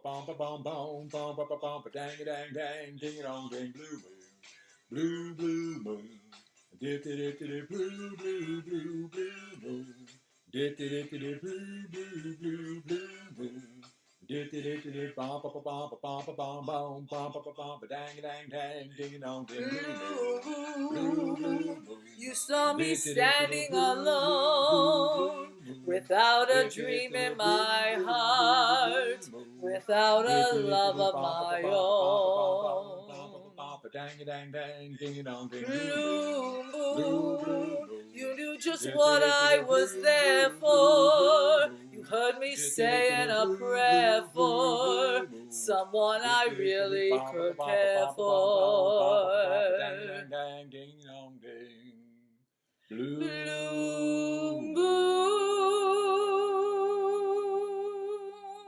bum ba bum bum bum ba ba bum ba dang a dang dang ding a dong ding blue moon did blue moon did blue moon did bum ba ba bum ba bum ba bum bum bum ba ba bum ba dang a dang dang ding a dong ding blue moon You saw me standing alone, without a dream in my heart, without a love of my own. Blue moon, you knew just what I was there for. You heard me saying a prayer for someone I really could care for. Blue moon.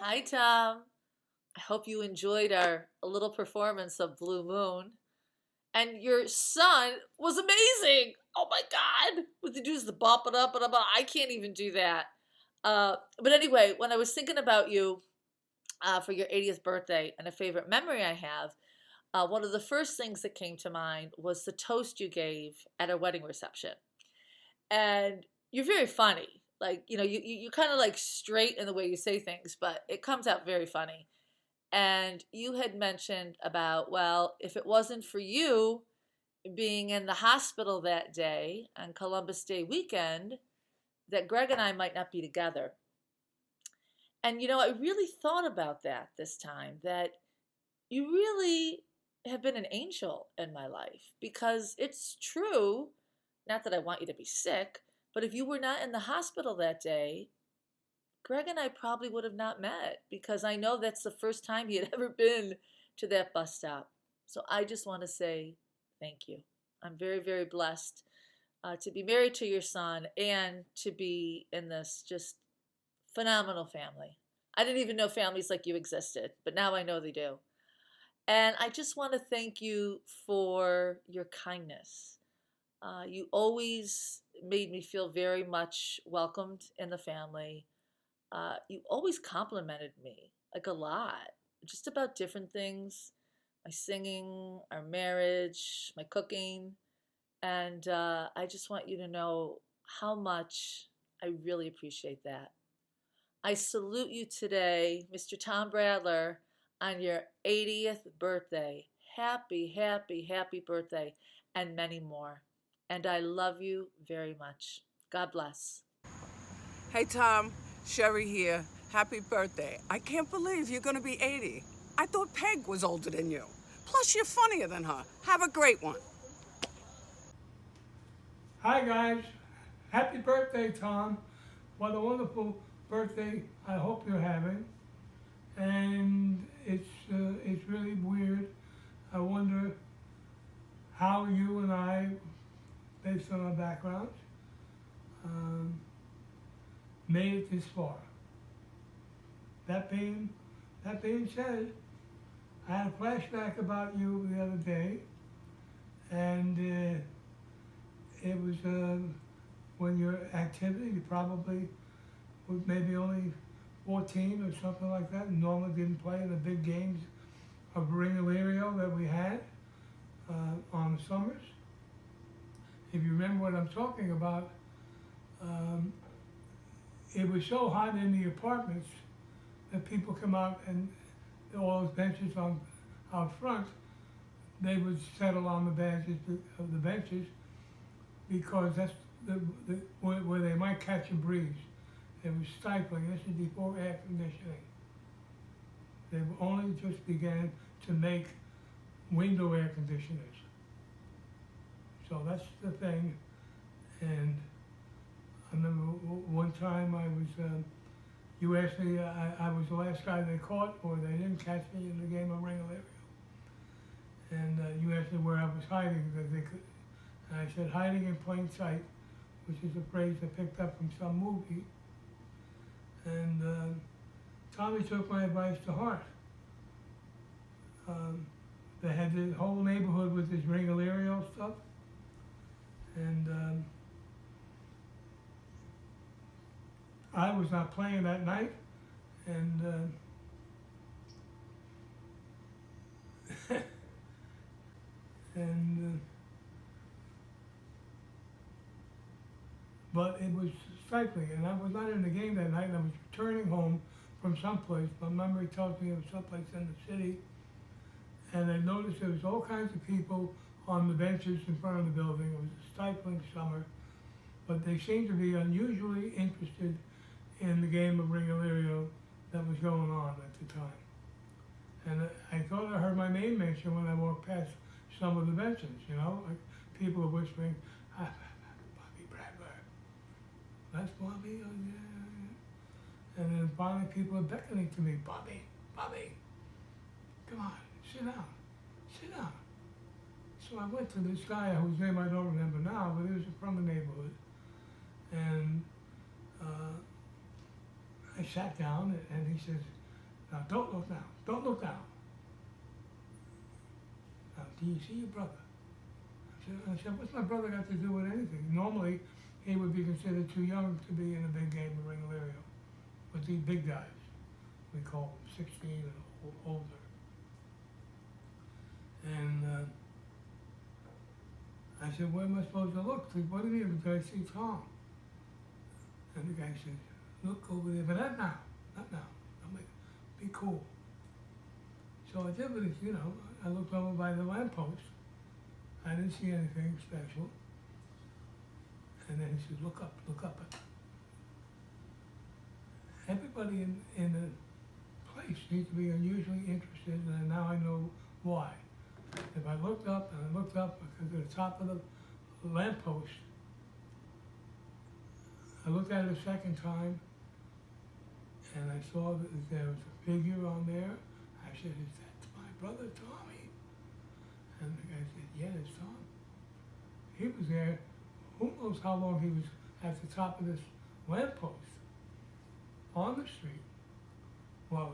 Hi, Tom. I hope you enjoyed our little performance of Blue Moon. And your son was amazing. Oh my God. What they do is the bop it up and up. I can't even do that. But anyway, when I was thinking about you for your 80th birthday and a favorite memory I have, one of the first things that came to mind was the toast you gave at a wedding reception. And you're very funny. Like, you kind of like straight in the way you say things, but it comes out very funny. And you had mentioned about, well, if it wasn't for you being in the hospital that day on Columbus Day weekend, that Greg and I might not be together. And, I really thought about that this time, that you really have been an angel in my life, because it's true, not that I want you to be sick, but if you were not in the hospital that day, Greg and I probably would have not met, because I know that's the first time he had ever been to that bus stop. So I just want to say thank you. I'm very, very blessed to be married to your son and to be in this just phenomenal family. I didn't even know families like you existed, but now I know they do. And I just want to thank you for your kindness. You always made me feel very much welcomed in the family. You always complimented me, like a lot, just about different things, my singing, our marriage, my cooking. And I just want you to know how much I really appreciate that. I salute you today, Mr. Tom Bradler, on your 80th birthday. Happy, happy, happy birthday, and many more. And I love you very much. God bless. Hey Tom, Sherry here. Happy birthday. I can't believe you're going to be 80. I thought Peg was older than you. Plus, you're funnier than her. Have a great one. Hi guys, happy birthday, Tom. What a wonderful birthday I hope you're having. And it's really weird. I wonder how you and I, based on our backgrounds, um, made it this far. That being said, I had a flashback about you the other day, and it was when your activity, you probably was maybe only 14 or something like that, and normally didn't play in the big games of Ring Illyrio that we had on the summers. If you remember what I'm talking about, it was so hot in the apartments that people come out and all those benches out front, they would settle on the benches because that's where they might catch a breeze. It was stifling. This is before air conditioning. They only just began to make window air conditioners. So that's the thing. And I remember one time you asked me, I was the last guy they caught, or they didn't catch me in the game of Ring Illyrio. And you asked me where I was hiding, because they could. And I said, hiding in plain sight, which is a phrase I picked up from some movie. And Tommy took my advice to heart. They had the whole neighborhood with this Ring Illyrio stuff. And I was not playing that night. And But it was stifling, and I was not in the game that night, and I was returning home from someplace. My memory tells me it was someplace in the city, and I noticed there was all kinds of people on the benches in front of the building. It was a stifling summer, but they seemed to be unusually interested in the game of Ring-a-Lirio that was going on at the time. And I thought I heard my name mentioned when I walked past some of the benches, you know, like people are whispering, Bobby Bradler. That's Bobby, oh yeah. And then finally people are beckoning to me, Bobby, come on, sit down. So I went to this guy whose name I don't remember now, but he was from the neighborhood. And I sat down and he says, now don't look down. Now, do you see your brother? I said, what's my brother got to do with anything? Normally, he would be considered too young to be in a big game of Ring-a-Lirio. But these big guys, we call them 16 and older. And I said, where am I supposed to look? He said, what do you mean? Did I see Tom? And the guy said, look over there, but not now. I'm like, be cool. So I did what it, you know, I looked over by the lamppost. I didn't see anything special. And then he said, look up. Everybody in the place seems to be unusually interested, and now I know why. If I looked up because at the top of the lamppost, I looked at it a second time, and I saw that there was a figure on there. I said, is that my brother Tommy? And the guy said, yeah, it's Tom. He was there, who knows how long he was at the top of this lamppost on the street. Well,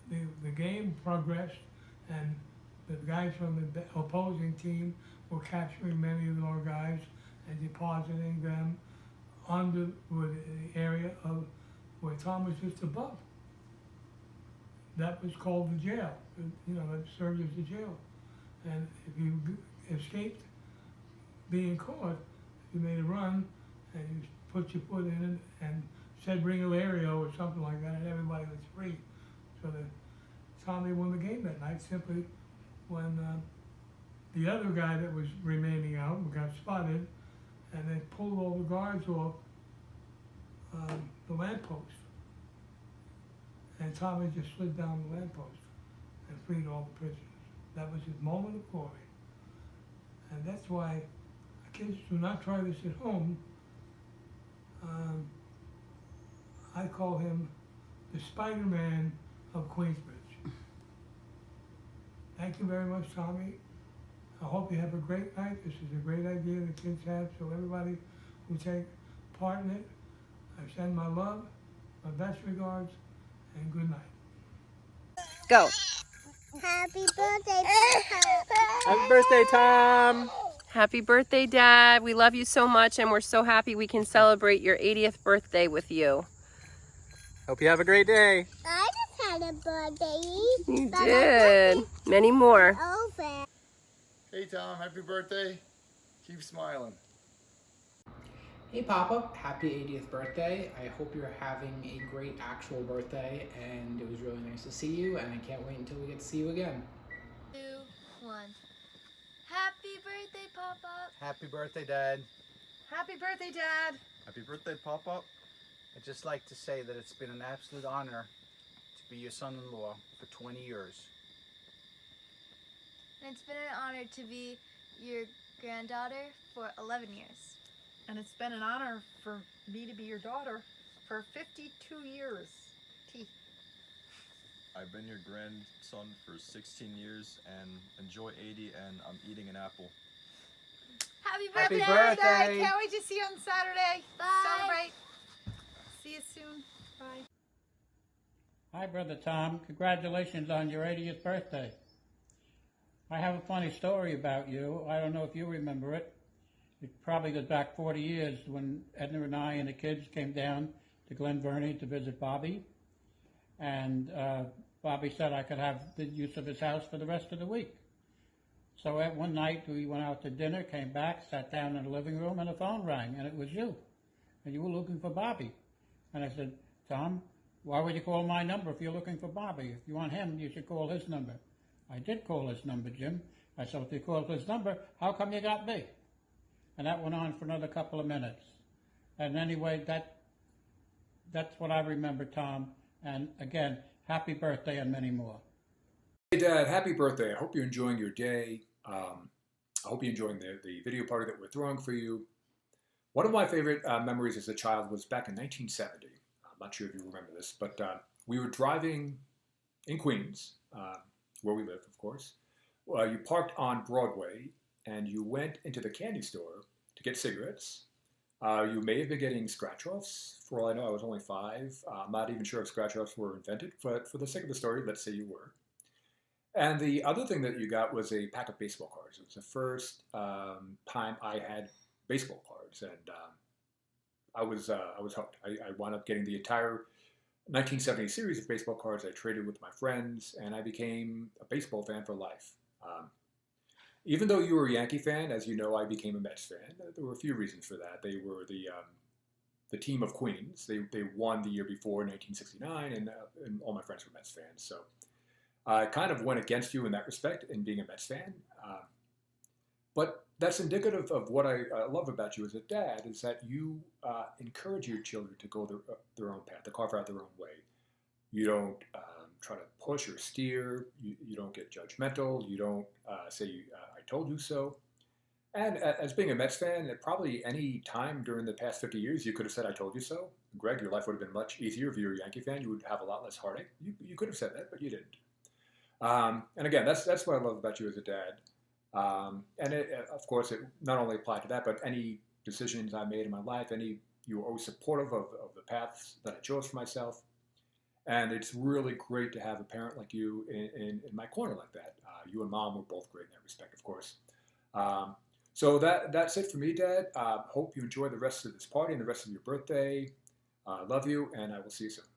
the game progressed, and the guys from the opposing team were capturing many of our guys and depositing them under the area of where Tom was just above. That was called the jail. You know, that served as the jail. And if you escaped being caught, you made a run and you put your foot in it and said Ring-a-Lirio or something like that, and everybody was free. So Tommy won the game that night simply when the other guy that was remaining out got spotted, and they pulled all the guards off the lamppost. And Tommy just slid down the lamppost and freed all the prisoners. That was his moment of glory. And that's why kids do not try this at home. I call him the Spiderman of QueensBridge. Thank you very much, Tommy. I hope you have a great night. This is a great idea the kids have, so everybody who take part in it, I send my love, my best regards, and good night. Go. Happy birthday, Papa. Happy birthday, Tom. Happy birthday, Dad. We love you so much, and we're so happy we can celebrate your 80th birthday with you. Hope you have a great day. I just had a birthday. You did. Many more. Over. Hey Tom, happy birthday. Keep smiling. Hey Papa, happy 80th birthday. I hope you're having a great actual birthday, and it was really nice to see you, and I can't wait until we get to see you again. 2, 1. Happy birthday, Papa. Happy birthday, Dad. Happy birthday, Dad. Happy birthday, Papa. I'd just like to say that it's been an absolute honor to be your son-in-law for 20 years. And it's been an honor to be your granddaughter for 11 years. And it's been an honor for me to be your daughter for 52 years. I've been your grandson for 16 years and enjoy 80, and I'm eating an apple. Happy Happy birthday! birthday! Can't wait to see you on Saturday. Bye! Celebrate. See you soon. Bye. Hi, Brother Tom. Congratulations on your 80th birthday. I have a funny story about you. I don't know if you remember it. It probably goes back 40 years when Edna and I and the kids came down to Glen Burnie to visit Bobby. And Bobby said I could have the use of his house for the rest of the week. So one night we went out to dinner, came back, sat down in the living room, and the phone rang, and it was you. and you were looking for Bobby. And I said, Tom, why would you call my number if you're looking for Bobby? If you want him, you should call his number. I did call his number, Jim. I said, if you called his number, how come you got me? And that went on for another couple of minutes. And anyway, that's what I remember, Tom. And again, happy birthday and many more. Hey, Dad, happy birthday. I hope you're enjoying your day. I hope you're enjoying the video party that we're throwing for you. One of my favorite memories as a child was back in 1970. I'm not sure if you remember this, but we were driving in Queens, where we live, of course. You parked on Broadway, and you went into the candy store to get cigarettes. You may have been getting scratch-offs. For all I know, I was only 5. I'm not even sure if scratch-offs were invented, but for the sake of the story, let's say you were. And the other thing that you got was a pack of baseball cards. It was the first time I had baseball cards, and I was hooked. I wound up getting the entire 1970 series of baseball cards. I traded with my friends, and I became a baseball fan for life. Even though you were a Yankee fan, as you know, I became a Mets fan. There were a few reasons for that. They were the team of Queens. They won the year before, 1969, and all my friends were Mets fans. So I kind of went against you in that respect in being a Mets fan. But that's indicative of what I love about you as a dad, is that you encourage your children to go their own path, to carve out their own way. You don't try to push or steer. You don't get judgmental. You don't say, I told you so. And as being a Mets fan, at probably any time during the past 50 years, you could have said, I told you so. Greg, your life would have been much easier if you were a Yankee fan. You would have a lot less heartache. You could have said that, but you didn't. And again, that's what I love about you as a dad. And of course, it not only applied to that, but any decisions I made in my life, you were always supportive of the paths that I chose for myself. And it's really great to have a parent like you in my corner like that. You and Mom were both great in that respect, of course. So that's it for me, Dad. Hope you enjoy the rest of this party and the rest of your birthday. Love you, and I will see you soon.